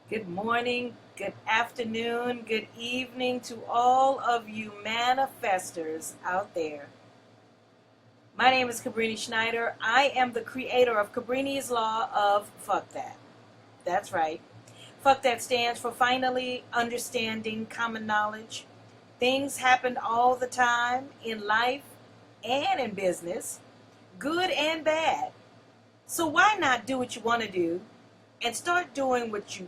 Good morning, good afternoon, good evening to all of you manifestors out there. My name is Cabrini Schneider. I am the creator of Cabrini's Law of Fuck That. That's right. Fuck That stands for finally understanding common knowledge. Things happen all the time in life and in business, good and bad. So why not do what you want to do and stop doing what you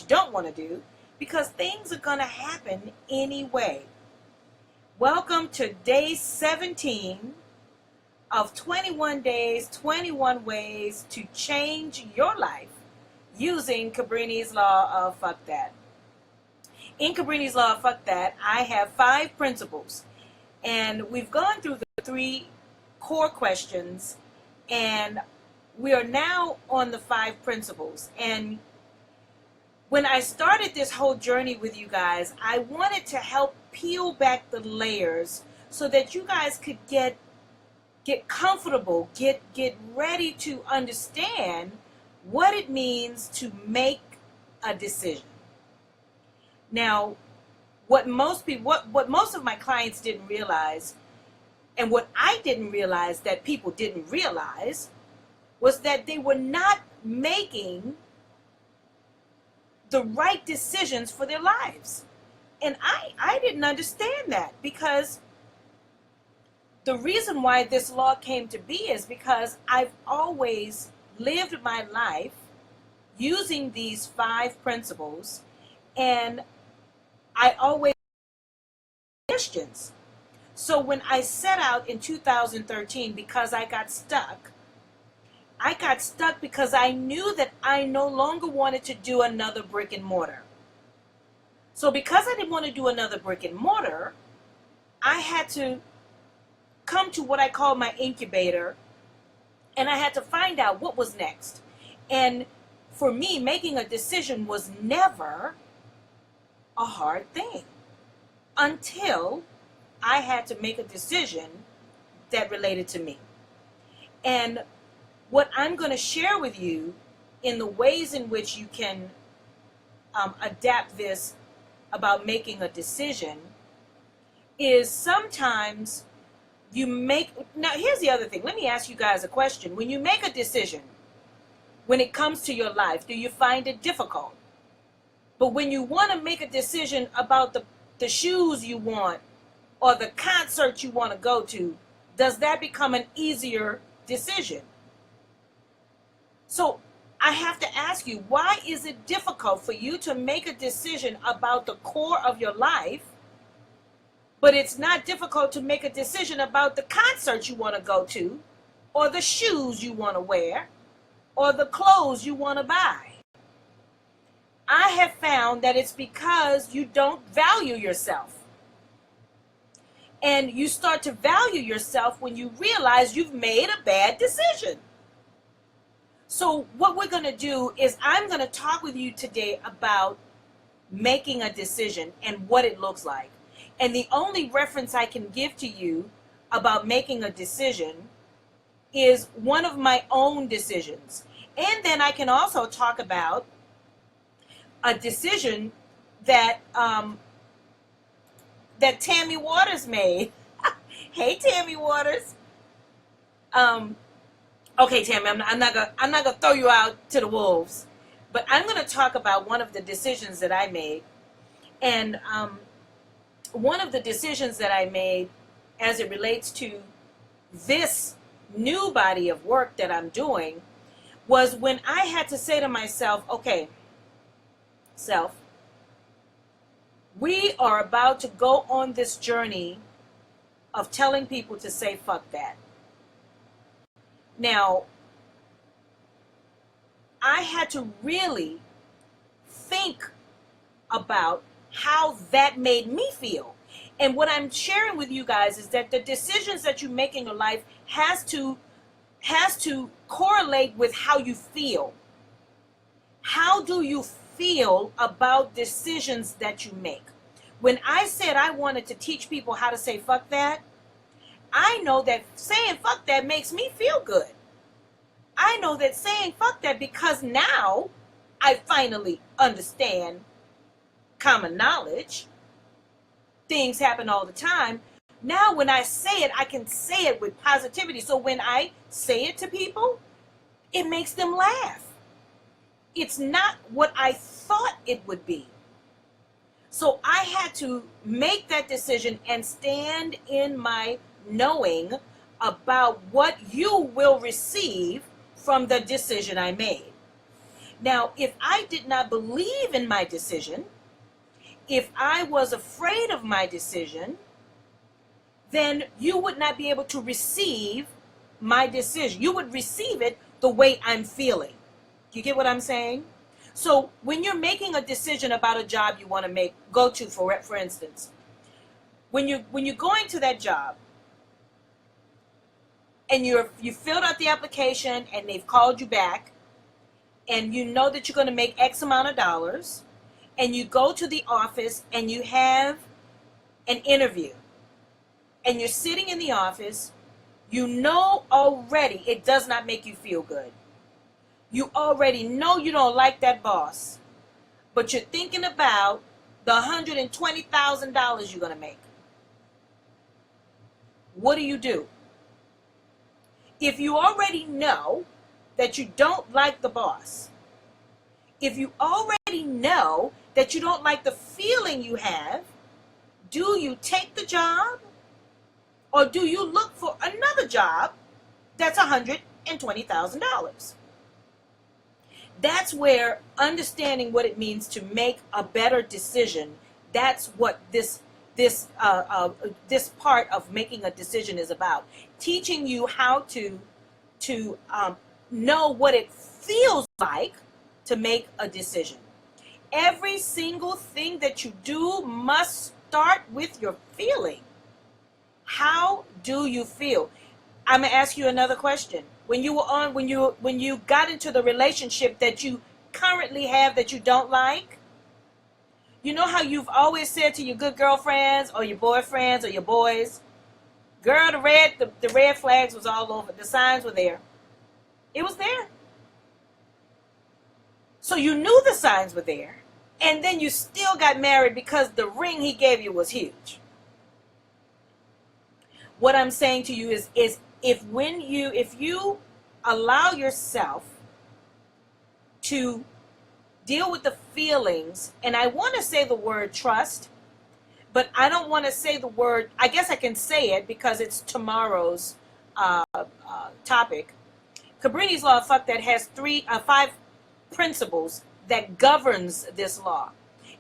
don't want to do, because things are going to happen anyway. Welcome to day 17 of 21 days, 21 ways to change your life using Cabrini's Law of Fuck That. In Cabrini's Law of Fuck That, I have 5 principles, and we've gone through the 3 core questions, and we are now on the 5 principles. And when I started this whole journey with you guys, I wanted to help peel back the layers so that you guys could get comfortable, get ready to understand what it means to make a decision. Now, what most of my clients didn't realize, and what I didn't realize that people didn't realize, was that they were not making the right decisions for their lives. And I didn't understand that, because the reason why this law came to be is because I've always lived my life using these 5 principles, and I always questions. So when I set out in 2013, because I got stuck because I knew that I no longer wanted to do another brick and mortar. So because I didn't want to do another brick and mortar, I had to come to what I call my incubator, and I had to find out what was next. And for me, making a decision was never a hard thing until I had to make a decision that related to me. And what I'm going to share with you in the ways in which you can adapt this about making a decision is sometimes now here's the other thing. Let me ask you guys a question. When you make a decision, when it comes to your life, do you find it difficult? But when you want to make a decision about the shoes you want or the concert you want to go to, does that become an easier decision? So I have to ask you, why is it difficult for you to make a decision about the core of your life, but it's not difficult to make a decision about the concert you want to go to, or the shoes you want to wear, or the clothes you want to buy? I have found that it's because you don't value yourself. And you start to value yourself when you realize you've made a bad decision. So what we're going to do is I'm going to talk with you today about making a decision and what it looks like. And the only reference I can give to you about making a decision is one of my own decisions. And then I can also talk about a decision that that Tammy Waters made. Hey, Tammy Waters. Okay, Tammy, I'm not gonna throw you out to the wolves, but I'm gonna talk about one of the decisions that I made, and one of the decisions that I made as it relates to this new body of work that I'm doing was when I had to say to myself, okay, self, we are about to go on this journey of telling people to say fuck that. Now, I had to really think about how that made me feel. And what I'm sharing with you guys is that the decisions that you make in your life has to correlate with how you feel. How do you feel about decisions that you make? When I said I wanted to teach people how to say fuck that, I know that saying fuck that makes me feel good. I know that saying fuck that, because now I finally understand common knowledge. Things happen all the time. Now when I say it, I can say it with positivity. So when I say it to people, it makes them laugh. It's not what I thought it would be. So I had to make that decision and stand in my knowing about what you will receive from the decision I made. Now, if I did not believe in my decision, if I was afraid of my decision, then you would not be able to receive my decision. You would receive it the way I'm feeling. You get what I'm saying? So when you're making a decision about a job you want to go to, for instance, when you're going to that job and you filled out the application and they've called you back and you know that you're going to make X amount of dollars, and you go to the office and you have an interview and you're sitting in the office, you know already it does not make you feel good. You already know you don't like that boss, but you're thinking about the $120,000 you're going to make. What do? If you already know that you don't like the boss, if you already know that you don't like the feeling you have, do you take the job or do you look for another job that's $120,000? That's where understanding what it means to make a better decision, that's what this part of making a decision is about. Teaching you how to know what it feels like to make a decision. Every single thing that you do must start with your feeling. How do you feel? I'm gonna ask you another question. When you got into the relationship that you currently have that you don't like, you know how you've always said to your good girlfriends or your boyfriends or your boys, girl, the red flags was all over. The signs were there. It was there. So you knew the signs were there, and then you still got married because the ring he gave you was huge. What I'm saying to you is if you allow yourself to deal with the feelings, and I want to say the word trust, but I don't want to say the word, I guess I can say it because it's tomorrow's topic. Cabrini's law of F.U.C.K that has 5 principles that governs this law.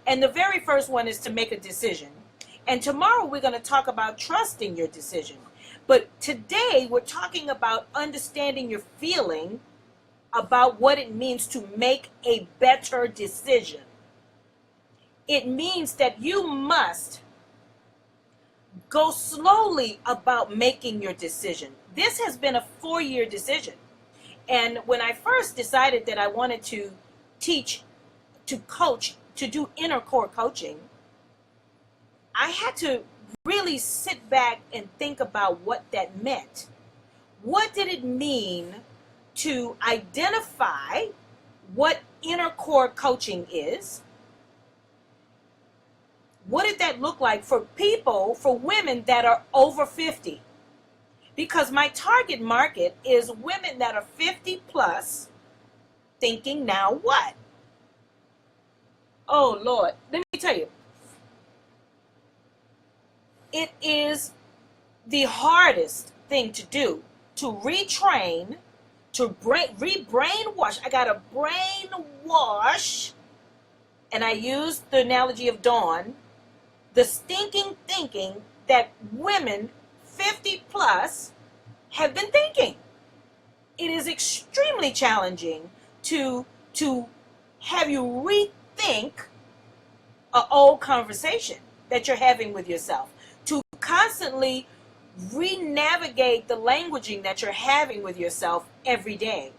And the very first one is to make a decision. And tomorrow we're going to talk about trusting your decision. But today we're talking about understanding your feeling about what it means to make a better decision. It means that you must go slowly about making your decision. This has been a 4-year decision. And when I first decided that I wanted to teach, to coach, to do inner core coaching, I had to really sit back and think about what that meant. What did it mean to identify what inner core coaching is? What did that look like for people, for women that are over 50? Because my target market is women that are 50 plus thinking, now what? Oh Lord, let me tell you. It is the hardest thing to do, to retrain, to re-brainwash. I got to brainwash, and I use the analogy of Dawn, the stinking thinking that women 50 plus have been thinking. It is extremely challenging to have you rethink an old conversation that you're having with yourself, to constantly re-navigate the languaging that you're having with yourself every day.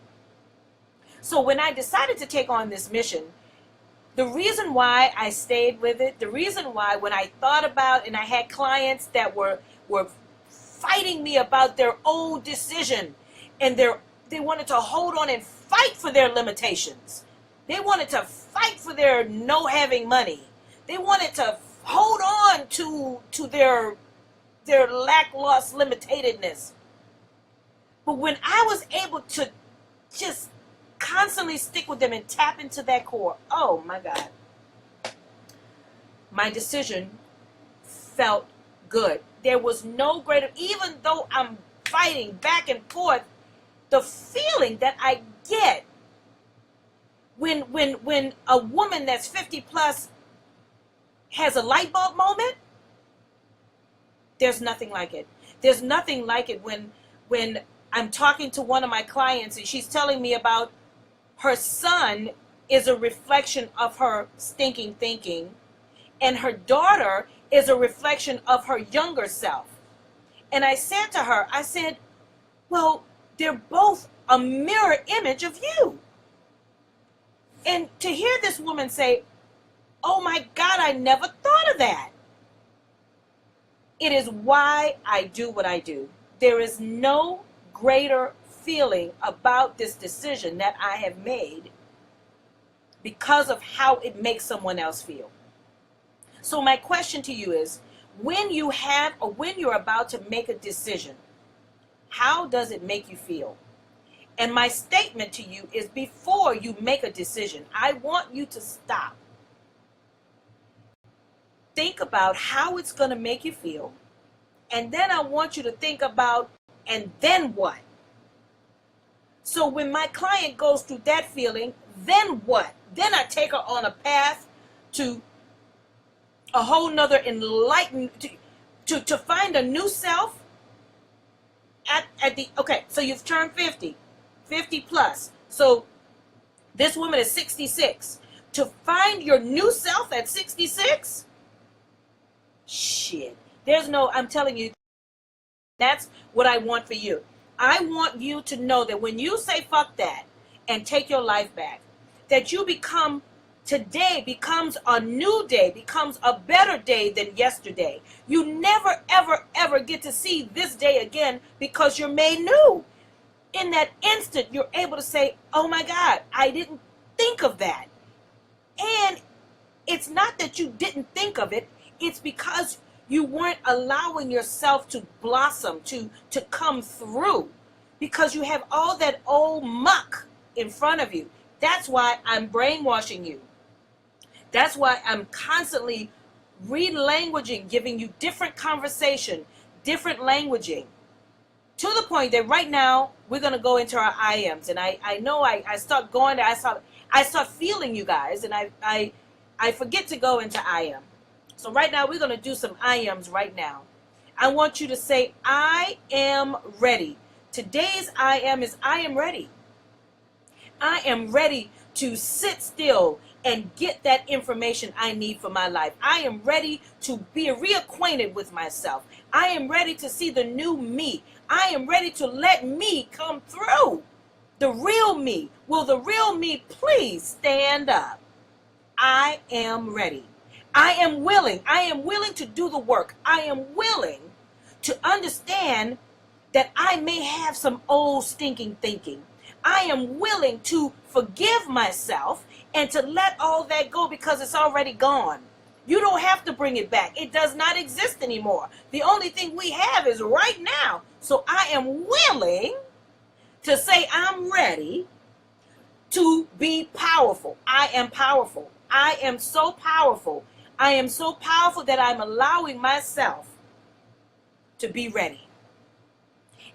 So when I decided to take on this mission, the reason why I stayed with it, the reason why when I thought about, and I had clients that were fighting me about their old decision, and they wanted to hold on and fight for their limitations. They wanted to fight for their no having money. They wanted to hold on to their lackluster limitatedness. But when I was able to just constantly stick with them and tap into that core, oh my God, my decision felt good. There was no greater, even though I'm fighting back and forth, the feeling that I get when a woman that's 50 plus has a light bulb moment, there's nothing like it. There's nothing like it when I'm talking to one of my clients and she's telling me about her son is a reflection of her stinking thinking, and her daughter is a reflection of her younger self. And I said to her, I said, well, they're both a mirror image of you. And to hear this woman say, oh my God, I never thought of that. It is why I do what I do. There is no greater feeling about this decision that I have made because of how it makes someone else feel. So my question to you is, when you have or when you're about to make a decision, how does it make you feel? And my statement to you is, before you make a decision, I want you to stop. Think about how it's going to make you feel. And then I want you to think about, and then what? So when my client goes through that feeling, then what? Then I take her on a path to a whole nother enlightened, to find a new self at the, okay, so you've turned 50 plus. So this woman is 66. To find your new self at 66? Shit. There's no, I'm telling you, that's what I want for you. I want you to know that when you say fuck that and take your life back, that you become, today becomes a new day, becomes a better day than yesterday. You never, ever, ever get to see this day again because you're made new. In that instant, you're able to say, oh my God, I didn't think of that. And it's not that you didn't think of it. It's because you weren't allowing yourself to blossom, to come through, because you have all that old muck in front of you. That's why I'm brainwashing you. That's why I'm constantly relanguaging, giving you different conversation, different languaging, to the point that right now we're going to go into our IMs. And I know I start going there, I start feeling you guys, and I forget to go into IM. So right now we're going to do some IMs right now. I want you to say, I am ready. Today's IM is, I am ready. I am ready to sit still and get that information I need for my life. I am ready to be reacquainted with myself. I am ready to see the new me. I am ready to let me come through. The real me. Will the real me please stand up? I am ready. I am willing. I am willing to do the work. I am willing to understand that I may have some old stinking thinking. I am willing to forgive myself and to let all that go because it's already gone. You don't have to bring it back. It does not exist anymore. The only thing we have is right now. So I am willing to say I'm ready to be powerful. I am powerful. I am so powerful. I am so powerful that I'm allowing myself to be ready.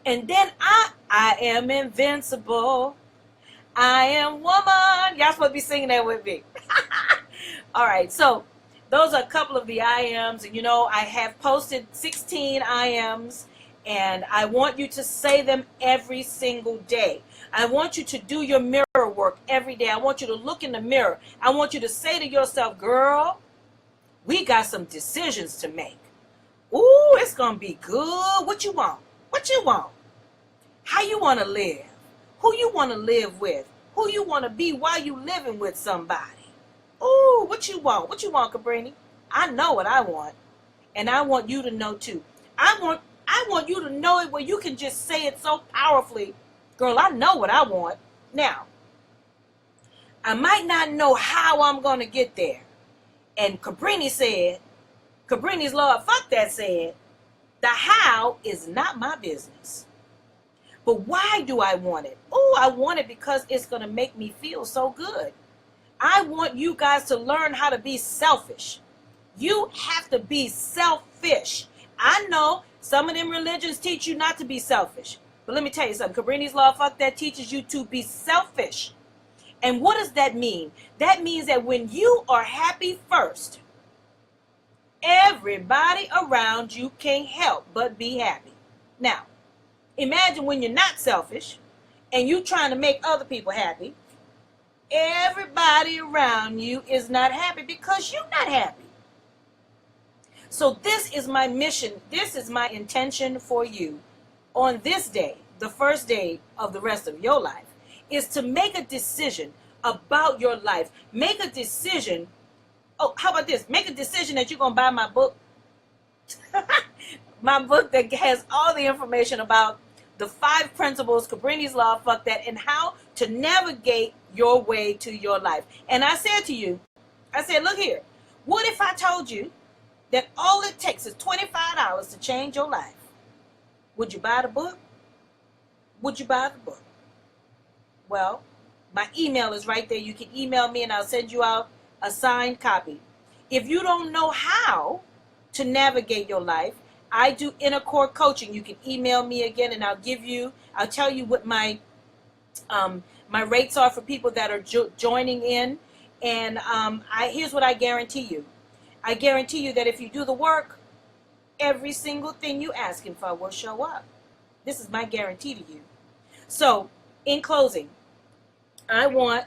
And then I am invincible. I am woman. Y'all supposed to be singing that with me. All right, so those are a couple of the IMs. And you know, I have posted 16 IMs, and I want you to say them every single day. I want you to do your mirror work every day. I want you to look in the mirror. I want you to say to yourself, girl, we got some decisions to make. Ooh, it's going to be good. What you want? What you want? How you want to live? Who you want to live with? Who you want to be while you living with somebody? Ooh, what you want? What you want, Cabrini? I know what I want. And I want you to know too. I want you to know it where you can just say it so powerfully. Girl, I know what I want. Now, I might not know how I'm going to get there. And Cabrini said, Cabrini's Law of F.U.C.K said, the how is not my business. But why do I want it? Oh, I want it because it's going to make me feel so good. I want you guys to learn how to be selfish. You have to be selfish. I know some of them religions teach you not to be selfish. But let me tell you something. Cabrini's Law of F.U.C.K teaches you to be selfish. And what does that mean? That means that when you are happy first, everybody around you can't help but be happy. Now, imagine when you're not selfish and you're trying to make other people happy. Everybody around you is not happy because you're not happy. So this is my mission. This is my intention for you on this day, the first day of the rest of your life, is to make a decision about your life. Make a decision. Oh, how about this? Make a decision that you're going to buy my book. My book that has all the information about the 5 principles, Cabrini's Law of F.U.C.K, and how to navigate your way to your life. And I said to you, I said, look here. What if I told you that all it takes is $25 to change your life? Would you buy the book? Would you buy the book? Well, my email is right there. You can email me and I'll send you out a signed copy. If you don't know how to navigate your life, I do inner core coaching. You can email me again and I'll tell you what my rates are for people that are joining in. And here's what I guarantee you. I guarantee you that if you do the work, every single thing you asking for will show up. This is my guarantee to you. So, in closing, I want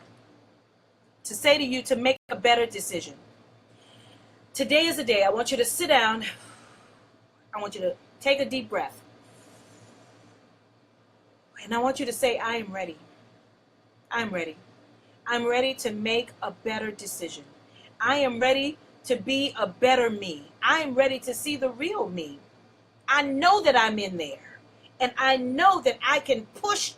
to say to you to make a better decision. Today is the day. I want you to sit down. I want you to take a deep breath. And I want you to say, I am ready. I'm ready. I'm ready to make a better decision. I am ready to be a better me. I am ready to see the real me. I know that I'm in there. And I know that I can push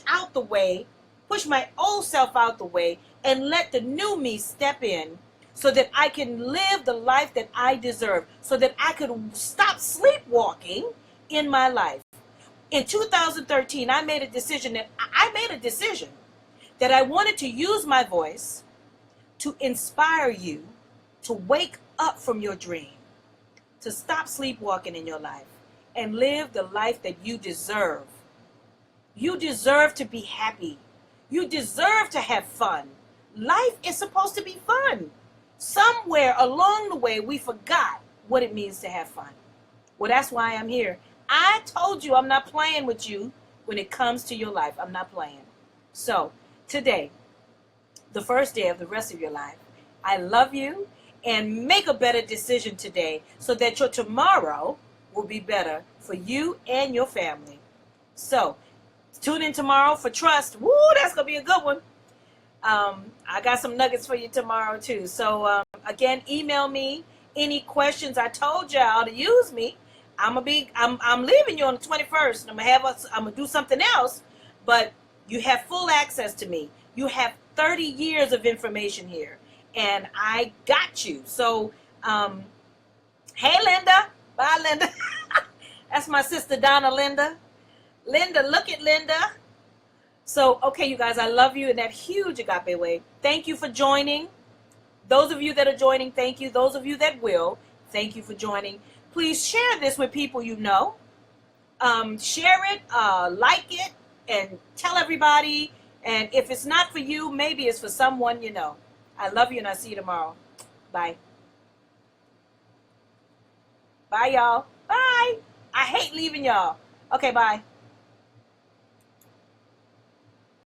out the way, push my old self out the way, and let the new me step in so that I can live the life that I deserve, so that I could stop sleepwalking in my life. In 2013, I made a decision that I wanted to use my voice to inspire you to wake up from your dream, to stop sleepwalking in your life, and live the life that you deserve. You deserve to be happy. You deserve to have fun. Life is supposed to be fun. Somewhere along the way, we forgot what it means to have fun. Well, that's why I'm here. I told you I'm not playing with you when it comes to your life. I'm not playing. So, today, the first day of the rest of your life, I love you, and make a better decision today so that your tomorrow will be better for you and your family. So, tune in tomorrow for Trust. Woo, that's going to be a good one. I got some nuggets for you tomorrow too. So again, email me any questions. I told y'all to use me. I'm leaving you on the 21st. I'm gonna do something else, but you have full access to me. You have 30 years of information here, and I got you. So, hey Linda, bye Linda. That's my sister Donna Linda. Linda, look at Linda. So, okay, you guys, I love you in that huge agape way. Thank you for joining. Those of you that are joining, thank you. Those of you that will, thank you for joining. Please share this with people you know. Share it, like it, and tell everybody. And if it's not for you, maybe it's for someone you know. I love you, and I'll see you tomorrow. Bye. Bye, y'all. Bye. I hate leaving y'all. Okay, bye.